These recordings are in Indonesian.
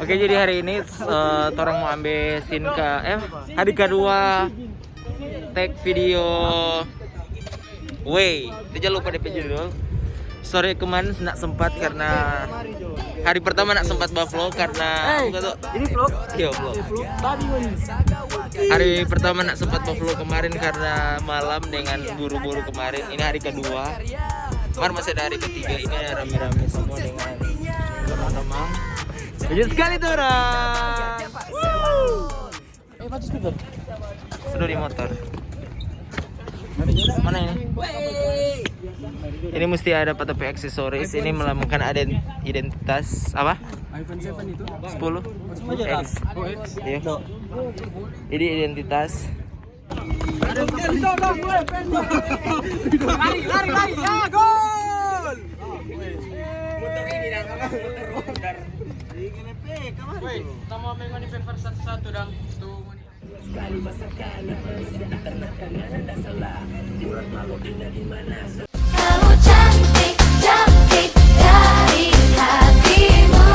Oke, jadi hari ini orang mau ambil scene hari kedua tag video. Jangan lupa DP judul. Sore kemarin nak sempat karena hari pertama nak sempat vlog karena ini vlog? Iya vlog. Hari pertama nak sempat vlog kemarin karena malam dengan buru-buru kemarin. Ini hari kedua. Kemarin masih ada hari ketiga. Ini rame-rame semua dengan teman-teman. Lanjut sekali tuh orang. Sudah di motor. Mana ini? Ini mesti ada tapi aksesoris. Ini melambangkan identitas apa? iPhone 7 itu 10 X. Iya. Ini identitas. Lari, ya gol! Motor ini dah motor. Woi, kamu main mani paper satu dong. Tuh. Sekali masakan ada salah. Buat malu indah di mana. Kamu cantik, cantik dari hatimu.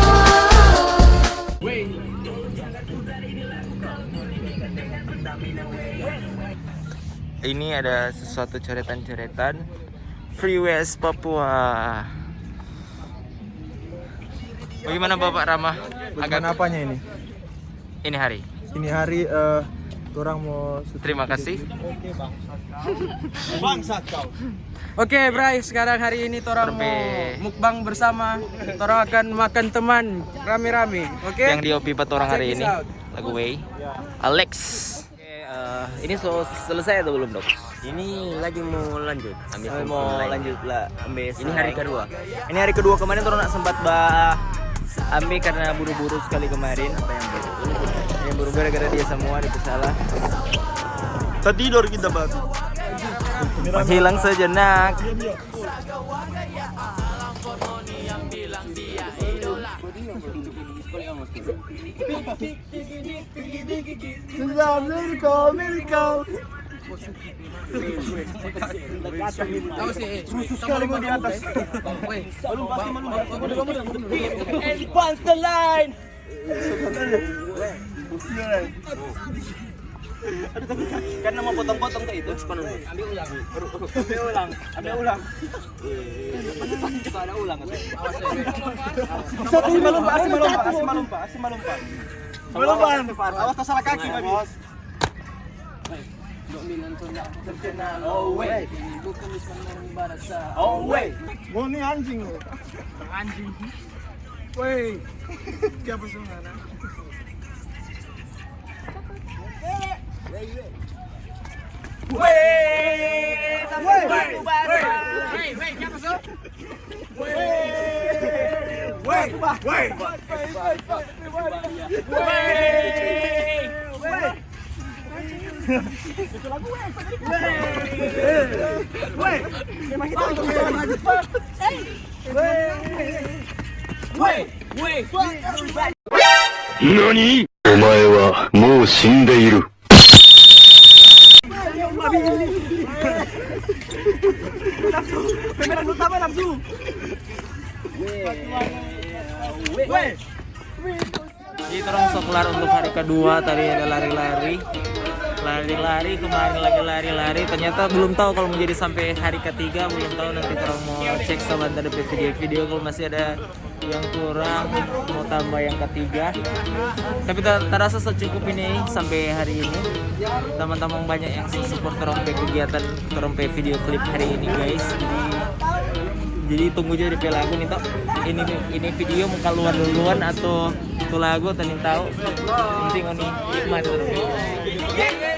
Ini ada sesuatu coretan-coretan Free West Papua. Bagaimana Bapak Rama? Agak apanya ini? Ini hari. Ini hari orang mau Terima kasih. Oke, bangsat kau. Oke, Bray, sekarang hari ini orang mau mukbang bersama. Orang akan makan teman rame-rame. Oke? Yang diopi orang hari ini lagu Way. Alex. Ini selesai atau belum, Dok? Ini lagi mau lanjut, lanjut lah ambil. Ini hari kedua. Ini hari kedua. Kemarin orang nak sempat ambil karena buru-buru sekali kemarin. Apa yang baru? Yang buru gara-gara dia semua salah. Tertidur kita, Bang. Masih hilang sejenak. Miracle. Khusus sekali mau di atas. Advance the line. Karena mau potong-potong tuh itu. Ambil ulang. Ada ulang. Asih malumpa. Awas tersalah kaki, Bos. Oh wait. Mau nih anjing. Anjing. Woi. Siapa sebenarnya? NANI?お前はもう死んでいる。Jadi terus kelar untuk hari kedua. Tadi ada lari-lari kemarin lagi lari. Ternyata belum tahu kalau menjadi sampai hari ketiga, belum tahu. Nanti terus mau cek sama ada video kalau masih ada yang kurang mau tambah yang ketiga. Tapi terasa secukup ini sampai hari ini. Teman-teman banyak yang support terompe kegiatan terompe video klip hari ini guys. Jadi tunggu aja di lagu nih toh. Ini video mau keluar duluan atau itu lagu tadi tahu. Penting ini nikmat terus. Yeah.